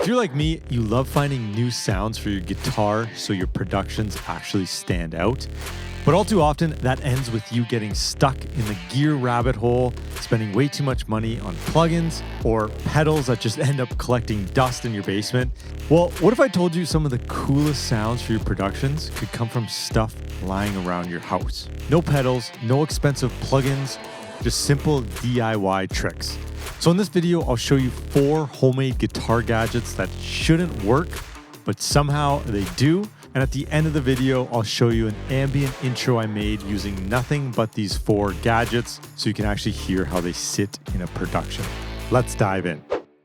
If you're like me, you love finding new sounds for your guitar so your productions actually stand out. But all too often, that ends with you getting stuck in the gear rabbit hole, spending way too much money on plugins or pedals that just end up collecting dust in your basement. Well, what if I told you some of the coolest sounds for your productions could come from stuff lying around your house? No pedals, no expensive plugins, just simple DIY tricks. So in this video, I'll show you 4 homemade guitar gadgets that shouldn't work, but somehow they do. And at the end of the video, I'll show you an ambient intro I made using nothing but these 4 gadgets so you can actually hear how they sit in a production. Let's dive in.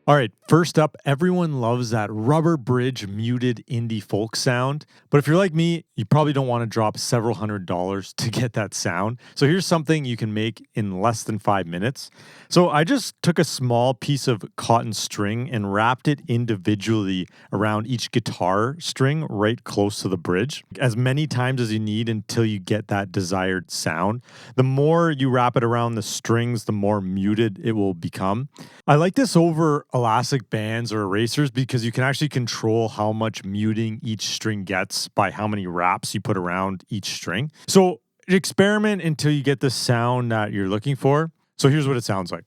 All right, first up, everyone loves that rubber bridge muted indie folk sound. But if you're like me, you probably don't want to drop several $100s to get that sound. So here's something you can make in less than 5 minutes. So I just took a small piece of cotton string and wrapped it individually around each guitar string right close to the bridge, as many times as you need until you get that desired sound. The more you wrap it around the strings, the more muted it will become. I like this over elastic bands or erasers because you can actually control how much muting each string gets by how many wraps you put around each string. So experiment until you get the sound that you're looking for. So here's what it sounds like.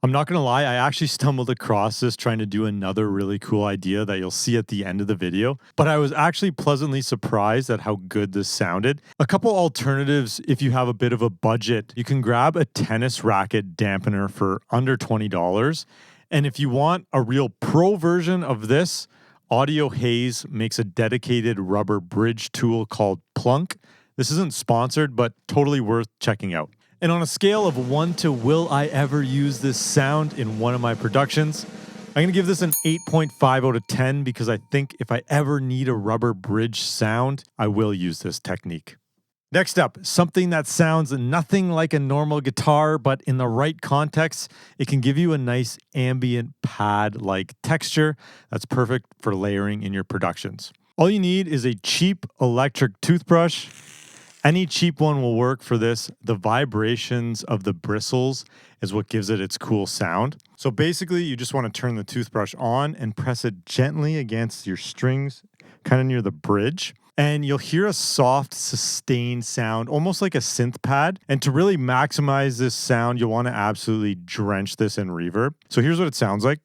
I'm not going to lie, I actually stumbled across this trying to do another really cool idea that you'll see at the end of the video, but I was actually pleasantly surprised at how good this sounded. A couple alternatives if you have a bit of a budget. You can grab a tennis racket dampener for under $20, and if you want a real pro version of this, Audio Haze makes a dedicated rubber bridge tool called Plunk. This isn't sponsored, but totally worth checking out. And on a scale of 1 to will I ever use this sound in one of my productions, I'm going to give this an 8.5 out of 10 because I think if I ever need a rubber bridge sound, I will use this technique. Next up, something that sounds nothing like a normal guitar, but in the right context, it can give you a nice ambient pad-like texture that's perfect for layering in your productions. All you need is a cheap electric toothbrush. Any cheap one will work for this. The vibrations of the bristles is what gives it its cool sound. So basically, you just want to turn the toothbrush on and press it gently against your strings, kind of near the bridge. And you'll hear a soft, sustained sound, almost like a synth pad. And to really maximize this sound, you'll want to absolutely drench this in reverb. So here's what it sounds like.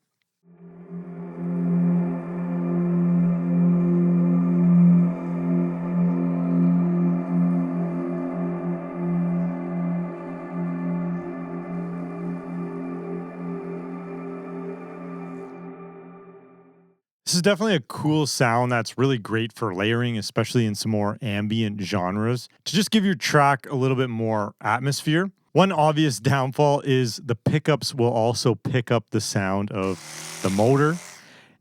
This is definitely a cool sound that's really great for layering, especially in some more ambient genres, to just give your track a little bit more atmosphere. One obvious downfall is the pickups will also pick up the sound of the motor,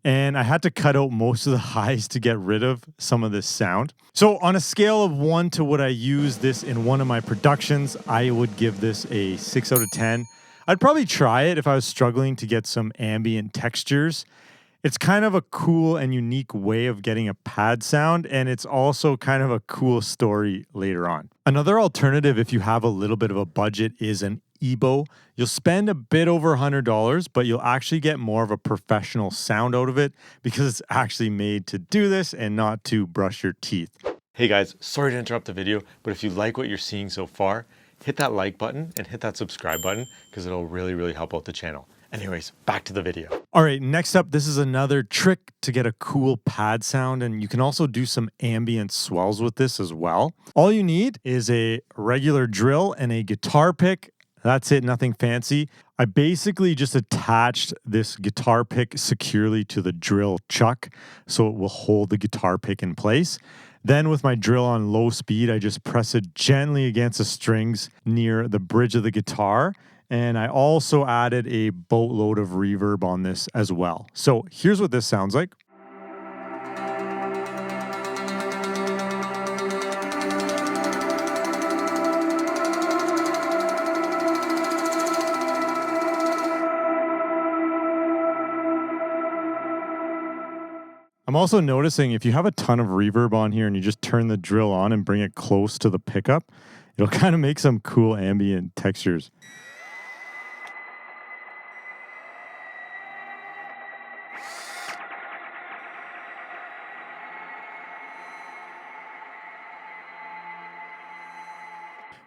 and I had to cut out most of the highs to get rid of some of this sound. So on a scale of 1 to would I use this in one of my productions, I would give this a 6 out of 10. I'd probably try it if I was struggling to get some ambient textures. It's kind of a cool and unique way of getting a pad sound, and it's also kind of a cool story later on. Another alternative, if you have a little bit of a budget, is an EBO. You'll spend a bit over $100, but you'll actually get more of a professional sound out of it because it's actually made to do this and not to brush your teeth. Hey guys, sorry to interrupt the video, but if you like what you're seeing so far, hit that like button and hit that subscribe button because it'll really help out the channel. Anyways, back to the video. All right, next up, this is another trick to get a cool pad sound, and you can also do some ambient swells with this as well. All you need is a regular drill and a guitar pick. That's it, nothing fancy. I basically just attached this guitar pick securely to the drill chuck so it will hold the guitar pick in place. Then with my drill on low speed, I just press it gently against the strings near the bridge of the guitar. And I also added a boatload of reverb on this as well. So here's what this sounds like. I'm also noticing if you have a ton of reverb on here and you just turn the drill on and bring it close to the pickup, it'll kind of make some cool ambient textures.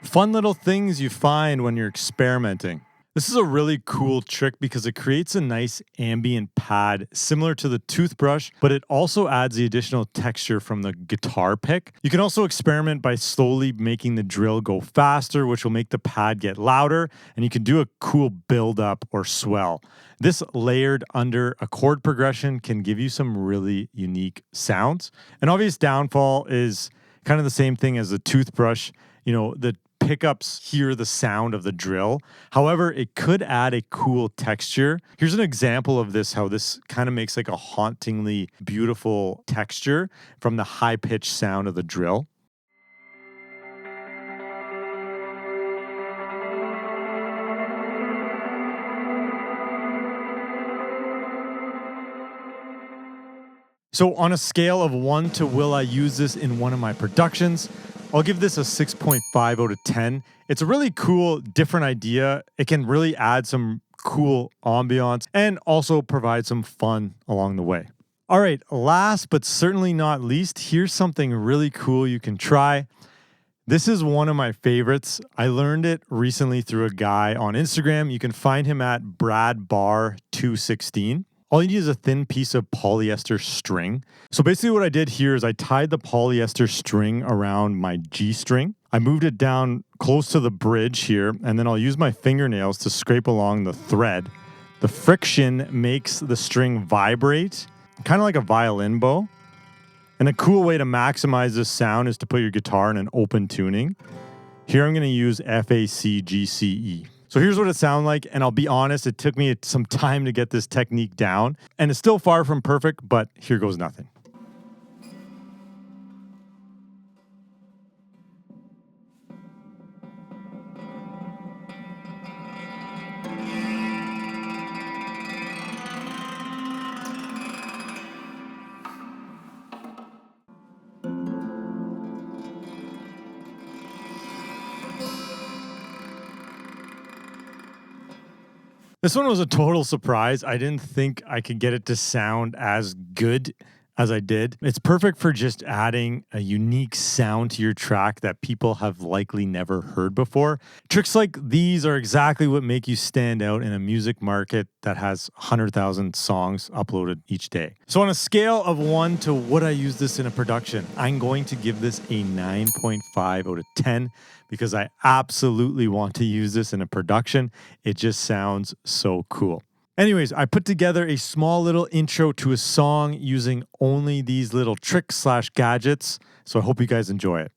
Fun little things you find when you're experimenting. This is a really cool trick because it creates a nice ambient pad similar to the toothbrush, but it also adds the additional texture from the guitar pick. You can also experiment by slowly making the drill go faster, which will make the pad get louder, and you can do a cool build up or swell. This layered under a chord progression can give you some really unique sounds. An obvious downfall is kind of the same thing as the toothbrush. The pickups hear the sound of the drill. However, it could add a cool texture. Here's an example of this, how this kind of makes like a hauntingly beautiful texture from the high-pitched sound of the drill. So on a scale of 1 to will I use this in one of my productions, I'll give this a 6.5 out of 10. It's a really cool, different idea. It can really add some cool ambiance and also provide some fun along the way. All right, last but certainly not least, here's something really cool you can try. This is one of my favorites. I learned it recently through a guy on Instagram. You can find him at bradbar216. All you need is a thin piece of polyester string. So basically what I did here is I tied the polyester string around my G string. I moved it down close to the bridge here, and then I'll use my fingernails to scrape along the thread. The friction makes the string vibrate, kind of like a violin bow. And a cool way to maximize this sound is to put your guitar in an open tuning. Here I'm going to use FACGCE. So here's what it sounds like, and I'll be honest, it took me some time to get this technique down, and it's still far from perfect, but here goes nothing. This one was a total surprise. I didn't think I could get it to sound as good as I did. It's perfect for just adding a unique sound to your track that people have likely never heard before. Tricks like these are exactly what make you stand out in a music market that has 100,000 songs uploaded each day. So on a scale of 1 to would I use this in a production, I'm going to give this a 9.5 out of 10 because I absolutely want to use this in a production. It just sounds so cool. Anyways, I put together a small little intro to a song using only these little tricks/gadgets, so I hope you guys enjoy it.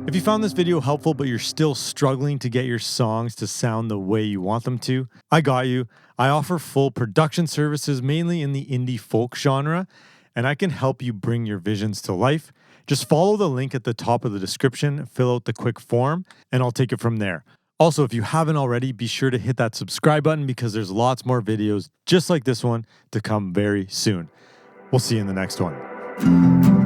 If you found this video helpful, but you're still struggling to get your songs to sound the way you want them to, I got you. I offer full production services, mainly in the indie folk genre, and I can help you bring your visions to life. Just follow the link at the top of the description, fill out the quick form, and I'll take it from there. Also, if you haven't already, be sure to hit that subscribe button because there's lots more videos just like this one to come very soon. We'll see you in the next one.